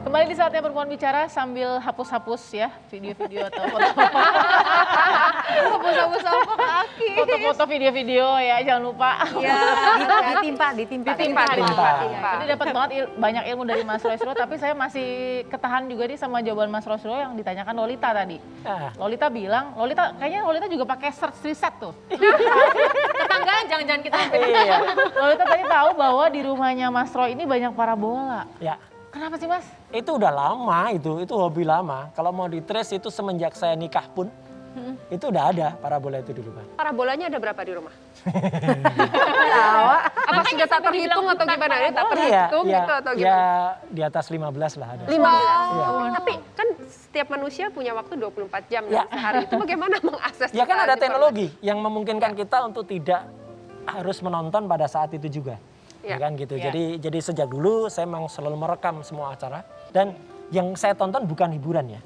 Kembali di saatnya perempuan bicara sambil hapus-hapus ya video-video atau foto-foto. Hapus-hapus apa kaki? Foto-foto video-video ya, jangan lupa. Iya, ditimpa. Jadi dapat banget banyak ilmu dari Mas Roy, tapi saya masih ketahan juga nih sama jawaban Mas Roy yang ditanyakan Lolita tadi. Lolita bilang, kayaknya Lolita juga pakai search riset tuh. Tetanggaan jangan-jangan kita. Iya. Lolita tadi tahu bahwa di rumahnya Mas Roy ini banyak parabola. Ya. Kenapa sih Mas? Itu udah lama itu hobi lama. Kalau mau di-trace itu semenjak saya nikah pun, itu udah ada parabola itu di rumah. Parabolanya ada berapa di rumah? Apa sudah tak terhitung atau gimana? Tak terhitung gitu atau gimana? Ya di atas 15 lah ada. 15? Iya. Tapi kan setiap manusia punya waktu 24 jam ya. Sehari itu bagaimana mengakses? Ya kan ada teknologi yang memungkinkan kita untuk tidak harus menonton pada saat itu juga. Ya kan gitu. Jadi sejak dulu saya memang selalu merekam semua acara dan yang saya tonton bukan hiburan ya.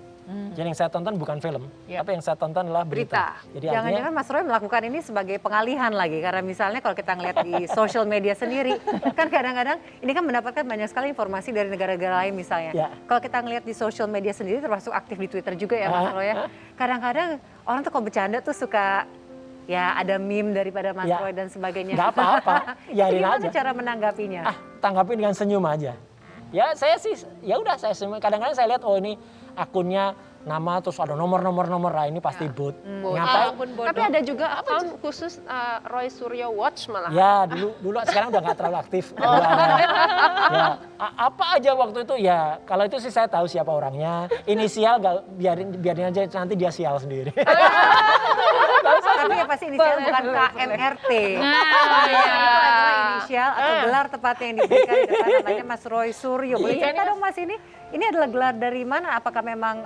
Jadi yang saya tonton bukan film, tapi yang saya tonton adalah berita. Jadi jangan-jangan Mas Roy melakukan ini sebagai pengalihan lagi karena misalnya kalau kita ngeliat di social media sendiri kan kadang-kadang ini kan mendapatkan banyak sekali informasi dari negara-negara lain misalnya. Kalau kita ngeliat di social media sendiri termasuk aktif di Twitter juga ya Mas Roy ya. Kadang-kadang orang tuh kalau bercanda tuh suka ya ada meme daripada Mas Roy dan sebagainya. Gak apa-apa, yarin aja. Gimana cara menanggapinya? Tanggapi dengan senyum aja. Ya saya sih, ya udah saya senyum. Kadang-kadang saya lihat, oh ini akunnya nama terus ada nomor, nah ini pasti bot. Ngapain? Tapi ada juga akun khusus Roy Suryo Watch malah. Ya dulu sekarang udah nggak terlalu aktif. Ya, apa aja waktu itu ya, kalau itu sih saya tahu siapa orangnya. Inisial biarin aja nanti dia sial sendiri. Tapi ya pasti inisial bukan KMRT. Itu adalah inisial atau gelar tepatnya yang diberikan di depan namanya Mas Roy Suryo. Boleh cerita dong Mas ini adalah gelar dari mana? Apakah memang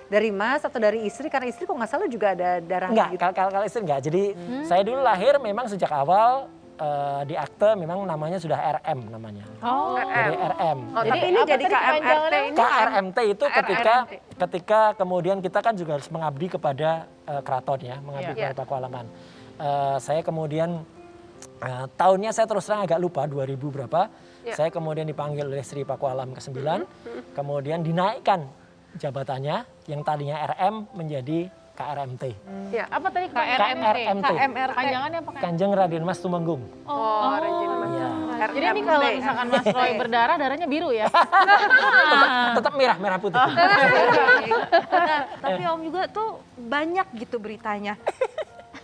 dari Mas atau dari istri? Karena istri kok nggak salah juga ada darah gitu. Enggak, kalau istri enggak. Jadi saya dulu lahir memang sejak awal di akte memang namanya sudah RM namanya. Dari RM. Jadi ini jadi KMRT ini. KRMT itu ketika kemudian kita kan juga harus mengabdi kepada keraton ya, mengabdi kepada Pakualaman. Saya kemudian tahunnya saya terus terang agak lupa 2000 berapa. Saya kemudian dipanggil oleh Sri Pakualam ke-9, kemudian dinaikkan jabatannya yang tadinya RM menjadi KRMT. Apa tadi KRMT? Panjangannya apa? Kanjeng Raden Mas Tumenggung. Raden Mas. Jadi ini kalau misalkan Mas Roy berdarah, darahnya biru ya? Tetap merah putih. Tapi Om juga tuh banyak gitu beritanya.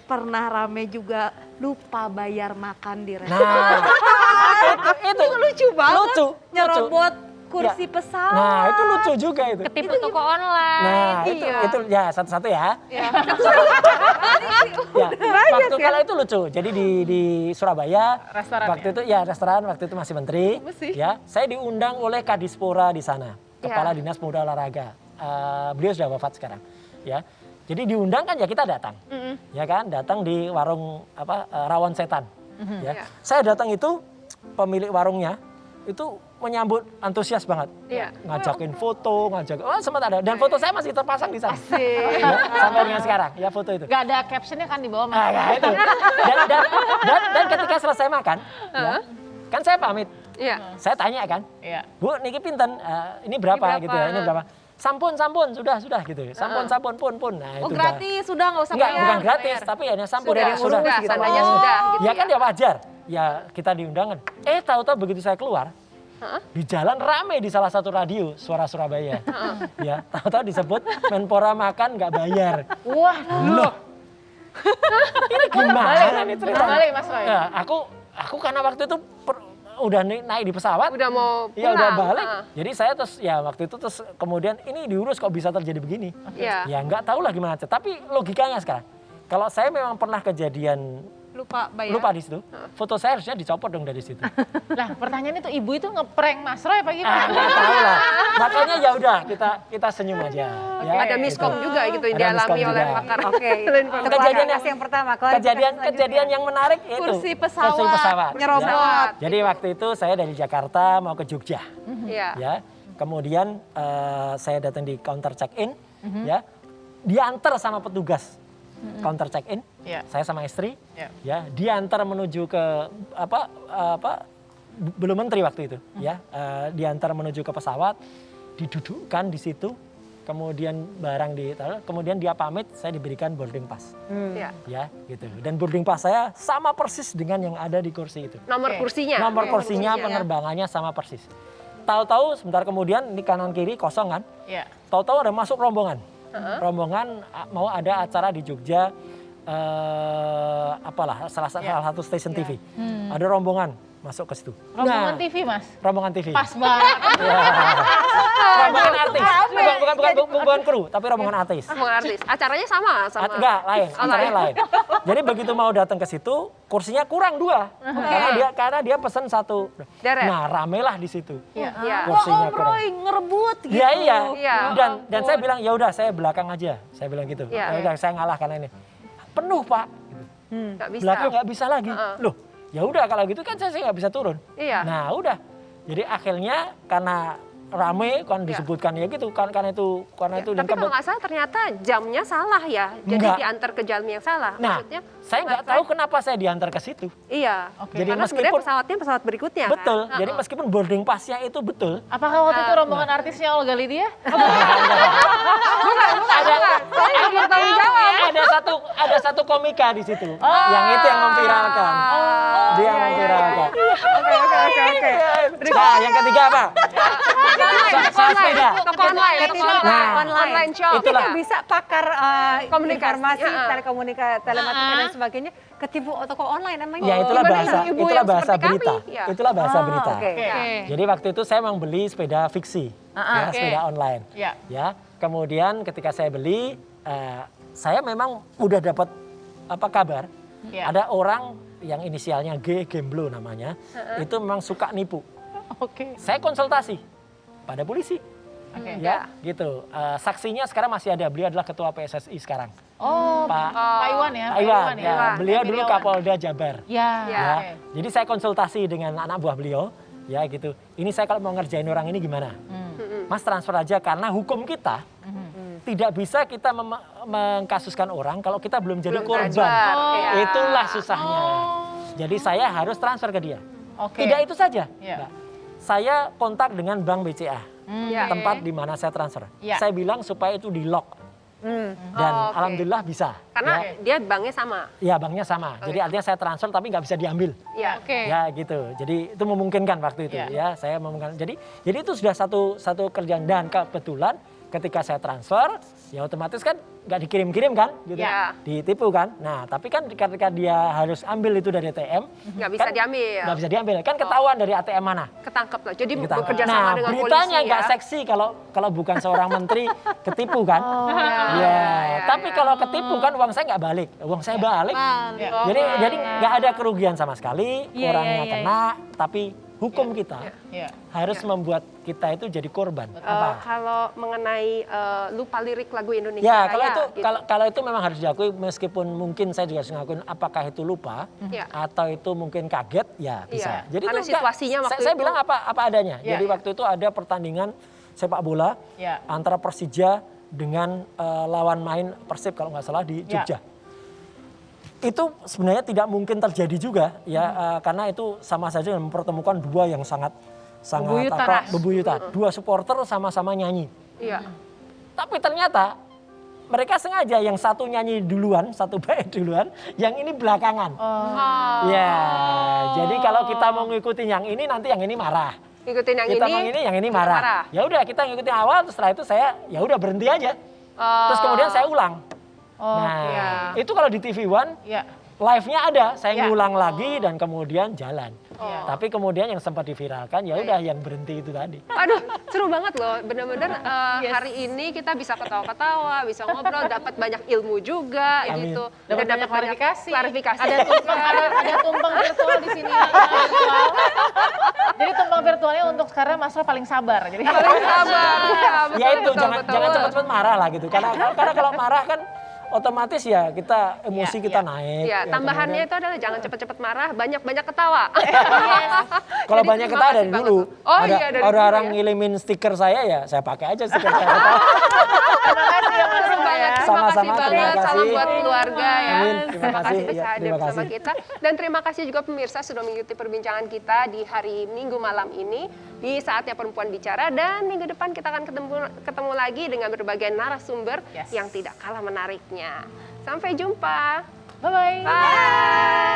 Pernah rame juga lupa bayar makan di restoran. Nah, itu lucu banget. Lucu. Nyerobot kursi pesawat. Nah, itu lucu juga itu. Ketipu toko online. Nah, itu ya satu-satu ya. Waktu kalau itu lucu. Jadi di Surabaya, waktu itu ya restoran, waktu itu masih menteri. Ya, saya diundang oleh Kadispora di sana, Kepala Dinas Pemuda Olahraga. Beliau sudah wafat sekarang. Ya. Jadi diundang kan ya kita datang, ya kan, datang di warung Rawon Setan, ya. Saya datang itu pemilik warungnya itu menyambut antusias banget, ngajakin foto, sempat ada, dan foto saya masih terpasang di sana, ya, sampai dengan sekarang, ya foto itu. Gak ada captionnya kan di bawah Mas. Itu. Dan ketika selesai makan, ya, kan saya pamit, saya tanya kan, Bu, niki pinten, ini berapa gitu ya, ini berapa? Sampun, sudah gitu. Sampun, pun. Nah, itu gratis, sudah nggak usah bayar. Bukan gratis, tapi ya sampun. Sudah, sananya sudah. Gitu ya kan ya wajar, ya kita diundangan. Tahu-tahu begitu saya keluar, di jalan rame di salah satu radio, Suara Surabaya. Ya, tahu-tahu disebut Menpora makan nggak bayar. Wah, loh. Ini gimana nih ceritanya? Balik Mas Roy. Ya, aku karena waktu itu udah naik di pesawat, udah mau pulang. Ya udah balik. Jadi saya terus ya waktu itu terus kemudian ini diurus kok bisa terjadi begini. Ya nggak tahu lah gimana. Tapi logikanya sekarang, kalau saya memang pernah kejadian lupa di situ, foto saya harusnya dicopot dong dari situ. Lah pertanyaannya tuh ibu itu ngeprank Mas Roy apa gimana? Nggak tahu lah. Makanya ya udah kita senyum aja. Ya, ada miskom juga gitu yang dialami oleh pakar. Kejadian yang pertama. Kejadian yang menarik itu kursi pesawat. Nyerobot. Ya. Jadi waktu itu saya dari Jakarta mau ke Jogja. Ya. Kemudian saya datang di counter check-in, ya. Diantar sama petugas counter check-in, saya sama istri, ya, diantar menuju ke belum menteri waktu itu, ya, diantar menuju ke pesawat. didudukkan di situ, kemudian barang ditaruh, kemudian dia pamit, saya diberikan boarding pass. Ya, gitu. Dan boarding pass saya sama persis dengan yang ada di kursi itu. Nomor kursinya? Nomor kursinya, penerbangannya sama persis. Tahu-tahu sebentar kemudian ini kanan kiri kosong kan? Iya. Tahu-tahu ada masuk rombongan. Rombongan mau ada acara di Jogja, salah satu stasiun TV. Ada rombongan masuk ke situ. Rombongan TV, Mas? Rombongan TV. Pas banget. Rombongan artis. Bukan kru, tapi rombongan artis. Rombongan artis. Acaranya sama? Enggak, lain. Acaranya lain. Jadi begitu mau datang ke situ, kursinya kurang 2. Karena dia pesan 1. Nah, ramelah di situ. Kursinya kurang. Ngerebut gitu. Iya. Dan saya bilang, ya udah saya belakang aja. Saya bilang gitu. Ya udah saya ngalah karena ini. Penuh, Pak. Nggak bisa. Belakang nggak bisa lagi. Loh, ya udah kalau gitu kan saya nggak bisa turun. Nah udah, jadi akhirnya karena rame kan disebutkan ya gitu karena itu tapi kalau nggak salah ternyata jamnya salah ya, jadi diantar ke jam yang salah. Nah, maksudnya saya nggak tahu kenapa saya diantar ke situ. Jadi karena sebenarnya pesawatnya pesawat berikutnya. Betul, kan? Jadi meskipun boarding passnya itu betul. Apakah waktu itu rombongan artisnya Olga Lydia? Ada satu komika di situ, yang itu yang memviralkan. Dia memviralkan. Oke. Nah, yang ketiga apa? Soal sepeda. Online shop. Itu bisa pakar informasi, telematika dan sebagainya ketipu toko online emangnya. Ya itulah bahasa berita. Itulah bahasa berita. Jadi waktu itu saya memang beli sepeda fiksi, sepeda online. Ya, kemudian ketika saya beli, saya memang udah dapat kabar. Ada orang yang inisialnya G, Gemblo namanya, itu memang suka nipu. Saya konsultasi pada polisi. Ya, gitu. Saksinya sekarang masih ada. Beliau adalah ketua PSSI sekarang. Pak Iwan ya. Pak Iwan. Beliau dulu Kapolda Jabar. Ya. Jadi saya konsultasi dengan anak buah beliau. Ya gitu. Ini saya kalau mau ngerjain orang ini gimana? Mas transfer aja karena hukum kita tidak bisa kita mengkasuskan orang kalau kita belum jadi korban. Itulah susahnya. Jadi saya harus transfer ke dia. Tidak itu saja. Saya kontak dengan Bank BCA, tempat di mana saya transfer. Saya bilang supaya itu di lock. Dan alhamdulillah bisa. Karena dia banknya sama. Iya, banknya sama. Jadi artinya saya transfer tapi nggak bisa diambil. Ya gitu. Jadi itu memungkinkan waktu itu. Ya, saya memungkinkan. Jadi itu sudah satu kerjaan dan kebetulan ketika saya transfer, ya otomatis kan nggak dikirim-kirim kan, gitu, ditipu kan. Nah, tapi kan ketika dia harus ambil itu dari ATM, nggak bisa diambil. Nggak bisa diambil, kan ketahuan dari ATM mana. Ketangkep lah. Jadi bekerja sama dengan polisi. Beritanya nggak seksi kalau bukan seorang menteri ketipu kan. Tapi kalau ketipu kan uang saya nggak balik, uang saya balik. Jadi nggak ada kerugian sama sekali, orangnya kena, tapi hukum kita harus membuat kita itu jadi korban. Kalau mengenai lupa lirik lagu Indonesia Raya, kalau itu memang harus diakui, meskipun mungkin saya juga harus ngakuin apakah itu lupa atau itu mungkin kaget, ya bisa. Jadi karena itu situasinya waktu saya bilang apa adanya. Jadi waktu itu ada pertandingan sepak bola antara Persija dengan lawan main Persib kalau nggak salah di Jogja. Itu sebenarnya tidak mungkin terjadi juga ya, karena itu sama saja mempertemukan dua yang sangat bebuyutan. Dua supporter sama-sama nyanyi. Tapi ternyata mereka sengaja yang satu nyanyi duluan, satu bait duluan, yang ini belakangan. Jadi kalau kita mau ngikutin yang ini, nanti yang ini marah. Ngikutin yang ini marah. Ya udah kita ngikutin awal, setelah itu saya ya udah berhenti aja. Terus kemudian saya ulang. Itu kalau di TV One, live-nya ada, saya ngulang lagi dan kemudian jalan. Tapi kemudian yang sempat diviralkan, ya udah yang berhenti itu tadi. Aduh, seru banget loh, bener-bener hari ini kita bisa ketawa-ketawa, bisa ngobrol, dapat banyak ilmu juga gitu. Dan dapat klarifikasi. Ada tumpeng virtual di sini. Jadi tumpeng virtualnya untuk sekarang Mas Roy paling sabar. Jadi paling sabar. Ya itu jangan cepat-cepat marah lah gitu. Karena kalau marah kan otomatis ya kita emosi kita naik. Tambahannya itu adalah jangan cepat-cepat marah, banyak-banyak ketawa. Kalau banyak ketawa dari dulu. Ada orang ngirimin stiker saya, ya saya pakai aja stiker saya ketawa. Terima kasih ya Mas Roy. banget. Terima kasih banget. Salam buat keluarga ya. Terima kasih bisa hadir bersama kita. Dan terima kasih juga pemirsa sudah mengikuti perbincangan kita di hari Minggu malam ini di Saatnya Perempuan Bicara, dan minggu depan kita akan ketemu lagi dengan berbagai narasumber yang tidak kalah menariknya. Sampai jumpa. Bye-bye. Bye.